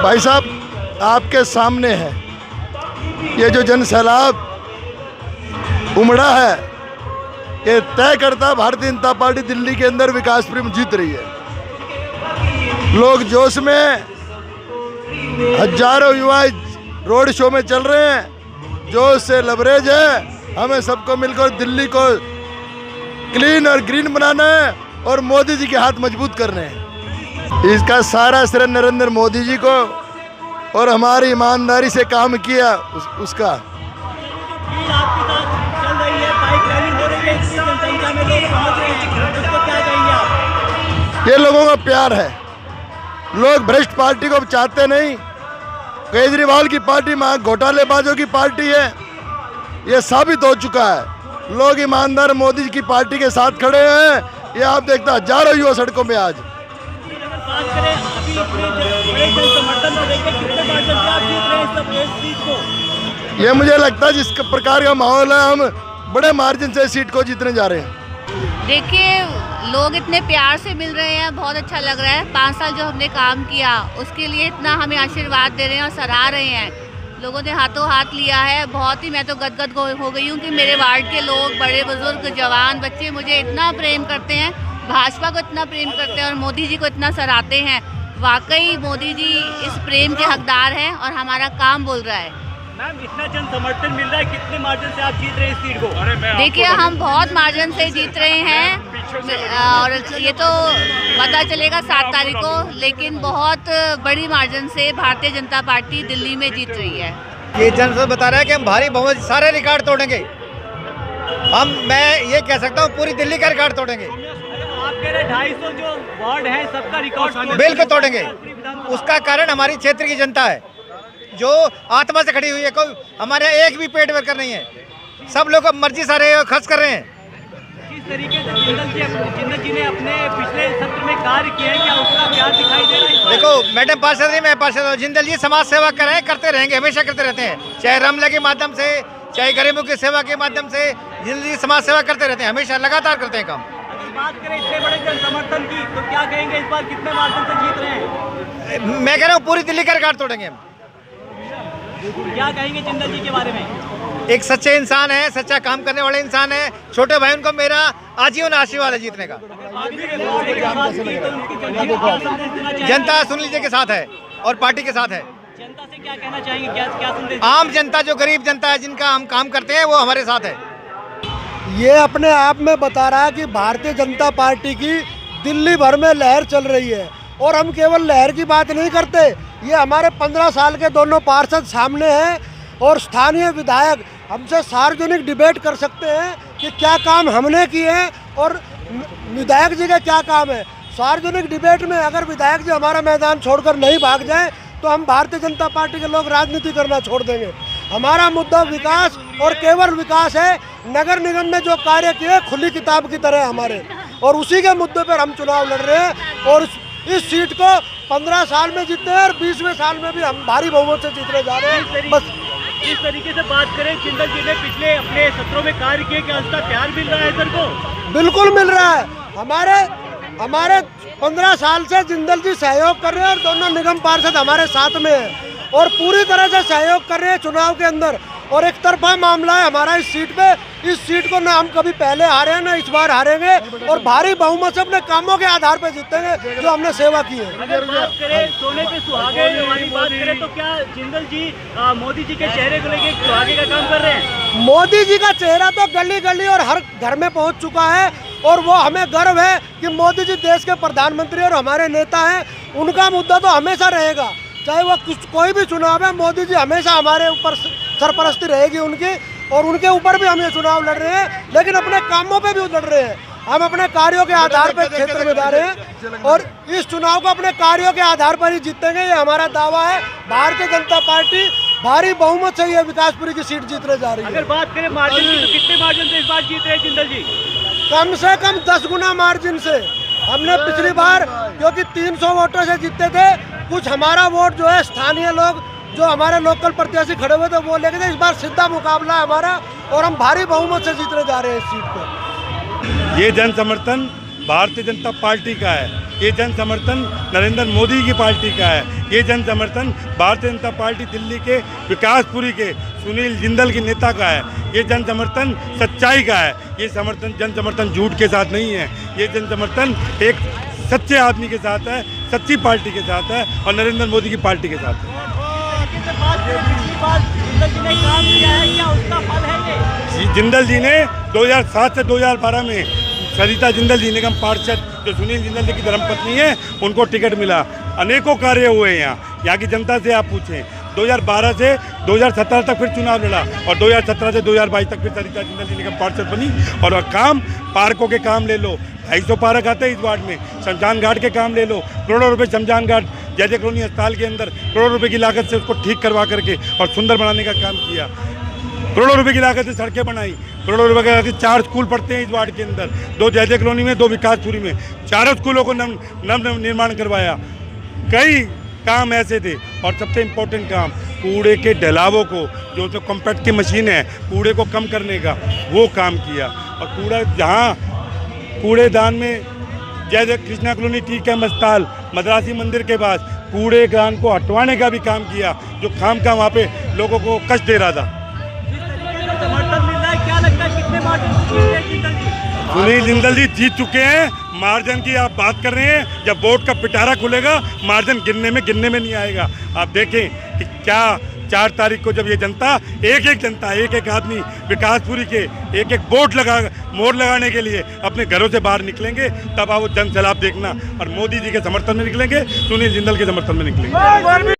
भाई साहब आपके सामने है ये जो जन सैलाब उमड़ा है, ये तय करता भारतीय जनता पार्टी दिल्ली के अंदर विकास प्रेम जीत रही है। लोग जोश में, हजारों युवा रोड शो में चल रहे हैं, जोश से लबरेज है। हमें सबको मिलकर दिल्ली को क्लीन और ग्रीन बनाना है और मोदी जी के हाथ मजबूत करने हैं। इसका सारा श्रेय नरेंद्र मोदी जी को और हमारी ईमानदारी से काम किया उसका। ये लोगों का प्यार है। लोग भ्रष्ट पार्टी को चाहते नहीं। केजरीवाल की पार्टी घोटालेबाजों की पार्टी है, ये साबित हो चुका है। लोग ईमानदार मोदी जी की पार्टी के साथ खड़े हैं। ये आप देखते हजारों युवा सड़कों में आज। ये मुझे लगता है जिस प्रकार का माहौल है, हम बड़े मार्जिन से सीट को जीतने जा रहे हैं। देखिए, लोग इतने प्यार से मिल रहे हैं, बहुत अच्छा लग रहा है। 5 साल जो हमने काम किया उसके लिए इतना हमें आशीर्वाद दे रहे हैं और सराह रहे हैं। लोगों ने हाथों हाथ लिया है। बहुत ही मैं तो गदगद हो गई हूँ कि मेरे वार्ड के लोग, बड़े बुजुर्ग, जवान, बच्चे मुझे इतना प्रेम करते हैं, भाजपा को इतना प्रेम करते हैं और मोदी जी को इतना सराहते हैं। वाकई मोदी जी इस प्रेम के हकदार हैं और हमारा काम बोल रहा है। मैम, इतना जन समर्थन मिल रहा है, कितने मार्जिन से आप जीत रहे हैं इस सीट को? देखिए, हम बहुत मार्जिन से जीत रहे हैं और ये तो पता चलेगा 7 तारीख को, लेकिन बहुत बड़ी मार्जिन से भारतीय जनता पार्टी दिल्ली में जीत रही है। ये जनसंघ बता रहा है कि हम भारी बहुमत सारे रिकॉर्ड तोड़ेंगे। मैं ये कह सकता हूँ पूरी दिल्ली का रिकॉर्ड तोड़ेंगे। आप कह रहे 250 जो वार्ड है सबका रिकॉर्ड बिल्कुल तोड़ेंगे। उसका कारण हमारी क्षेत्र की जनता है जो आत्मा से खड़ी हुई है। कोई हमारे यहाँ एक भी पेट वर्कर नहीं है, सब लोग मर्जी सारे खर्च कर रहे हैं। किस तरीके से जिंदल जी ने अपने पिछले सत्र में कार्य किए हैं, क्या उसका प्यार दिखाई दे रहा है? देखो, मैडम पार्षद नहीं, मैं पार्षद हूँ। जिंदल जी समाज सेवा कर रहे हैं, करते रहेंगे, हमेशा करते रहते हैं। चाहे रमला के माध्यम से, चाहे गरीबों की सेवा के माध्यम से, जिंदल जी समाज सेवा करते रहते हैं, हमेशा लगातार करते हैं काम। अगर बात करें इतने बड़े जन समर्थन की, तो क्या कहेंगे इस बार कितने मार्जिन से जीत रहे हैं? मैं कह रहा हूँ पूरी दिल्ली का रिकॉर्ड तोड़ेंगे हम। क्या कहेंगे जिंदल जी के बारे में? एक सच्चे इंसान है, सच्चा काम करने वाले इंसान है। छोटे भाई उनको मेरा आजीवन आशीर्वाद है जीतने का। जनता सुनील जी के साथ है और पार्टी के साथ है। जनता से क्या कहना चाहेंगे? क्या संदेश? आम जनता, जो गरीब जनता है, जिनका हम काम करते हैं, वो हमारे साथ है। ये अपने आप में बता रहा है कि भारतीय जनता पार्टी की दिल्ली भर में लहर चल रही है। और हम केवल लहर की बात नहीं करते, ये हमारे 15 साल के दोनों पार्षद सामने हैं और स्थानीय विधायक हमसे सार्वजनिक डिबेट कर सकते हैं कि क्या काम हमने किए हैं और विधायक जी का क्या काम है। सार्वजनिक डिबेट में अगर विधायक जी हमारा मैदान छोड़कर नहीं भाग जाए तो हम भारतीय जनता पार्टी के लोग राजनीति करना छोड़ देंगे। हमारा मुद्दा विकास और केवल विकास है। नगर निगम ने जो कार्य किए खुली किताब की तरह हमारे, और उसी के मुद्दे पर हम चुनाव लड़ रहे हैं और इस सीट को 15 साल में जीते हैं और 20वें साल में भी हम भारी बहुमत से जीतने जा रहे हैं। बस इस तरीके से बात करें, जिंदल जी ने पिछले अपने सत्रों में कार्य किए, क्या उसका प्यार मिल रहा है सर को? बिल्कुल मिल रहा है। हमारे 15 साल से जिंदल जी सहयोग कर रहे हैं और दोनों निगम पार्षद हमारे साथ में हैं और पूरी तरह से सहयोग कर रहे हैं चुनाव के अंदर। और एक तरफा मामला है हमारा इस सीट पे। इस सीट को ना हम कभी पहले हारे हैं ना इस बार हारेंगे और भारी बहुमत से अपने कामों के आधार पर जीतेंगे जो हमने सेवा की है। अगर बात करें सोने पे सुहागे वाली बात करें तो क्या जिंदल जी मोदी जी के चेहरे को लेके सुहागे का काम कर रहे हैं? मोदी जी का चेहरा तो गली गली और हर घर में पहुंच चुका है और वो हमें गर्व है कि मोदी जी देश के प्रधानमंत्री और हमारे नेता हैं। उनका मुद्दा तो हमेशा रहेगा, चाहे वो कोई भी चुनाव है। मोदी जी हमेशा हमारे ऊपर सरपरस्ती रहेगी उनकी और उनके ऊपर भी हम ये चुनाव लड़ रहे हैं, लेकिन अपने कामों पे भी लड़ रहे हैं। हम अपने कार्यों के आधार पर क्षेत्र में जा रहे हैं और इस चुनाव को अपने कार्यों के आधार पर ही जीतेंगे, ये हमारा दावा है। भारतीय जनता पार्टी भारी बहुमत से ये विकासपुरी की सीट जीतने जा रही है। अगर बात करें मार्जिन की, तो कितने मार्जिन से इस बार जीत रहे हैं जिंदल जी? कम से कम 10 गुना मार्जिन से। हमने पिछली बार क्योंकि 300 वोटों से जीते थे, कुछ हमारा वोट जो है स्थानीय लोग जो हमारे लोकल प्रत्याशी खड़े हुए थे वो लेके थे। इस बार सीधा मुकाबला है हमारा और हम भारी बहुमत से जीतने जा रहे हैं इस सीट को। ये जन समर्थन भारतीय जनता पार्टी का है, ये जन समर्थन नरेंद्र मोदी की पार्टी का है, ये जन समर्थन भारतीय जनता पार्टी दिल्ली के विकासपुरी के सुनील जिंदल के नेता का है, ये जन समर्थन सच्चाई का है, ये समर्थन जन समर्थन झूठ के साथ नहीं है, ये जन समर्थन एक सच्चे आदमी के साथ है, सच्ची पार्टी के साथ है और नरेंद्र मोदी की पार्टी के साथ है। पिछली बार जिंदल जी ने काम किया है, क्या उसका फल है ये? जिंदल जी ने 2007 से 2012 में सरिता जिंदल जी निगम पार्षद जो सुनील जिंदल जी की धर्मपत्नी है उनको टिकट मिला, अनेकों कार्य हुए हैं यहाँ की जनता से आप पूछें। 2012 से 2017 तक फिर चुनाव लड़ा और 2017 से 2022 तक फिर सरिता जिंदल जी निगम पार्षद बनी। और काम पार्कों के काम ले लो, 250 पार्क आते हैं इस वार्ड में, शमशान घाट के काम ले लो, करोड़ों रुपए शमशान घाट जैसे कॉलोनी अस्पताल के अंदर करोड़ों रुपए की लागत से उसको ठीक करवा करके और सुंदर बनाने का काम किया, करोड़ों रुपए की लागत से सड़कें बनाई, करोड़ों रुपए की लागत से 4 स्कूल पढ़ते हैं इस वार्ड के अंदर, 2 जैसे कॉलोनी में, 2 विकासपुरी में, 4 स्कूलों को नव निर्माण करवाया। कई काम ऐसे थे और सबसे इम्पोर्टेंट काम कूड़े के ढलावों को जो तो कॉम्पैक्ट की मशीन है कूड़े को कम करने का वो काम किया। और कूड़ा जहाँ कूड़ेदान में जैसे कृष्णा कॉलोनी ठीक है अस्पताल मद्रासी मंदिर के पास कूड़ेदान को हटवाने का भी काम किया जो काम का वहाँ पे लोगों को कष्ट दे रहा था। जिस तरीके का समर्थन मिल रहा है, क्या लगता है कितने मार्जिन से जीते जिंदल जी? सुनील जिंदल जी जीत चुके हैं। मार्जिन की आप बात कर रहे हैं, जब वोट का पिटारा खुलेगा मार्जिन गिनने में नहीं आएगा। आप देखें कि क्या 4 तारीख को जब ये जनता एक एक आदमी विकासपुरी के एक वोट मोहर लगाने के लिए अपने घरों से बाहर निकलेंगे, तब आप वो जन सैलाब देखना और मोदी जी के समर्थन में निकलेंगे, सुनील जिंदल के समर्थन में निकलेंगे।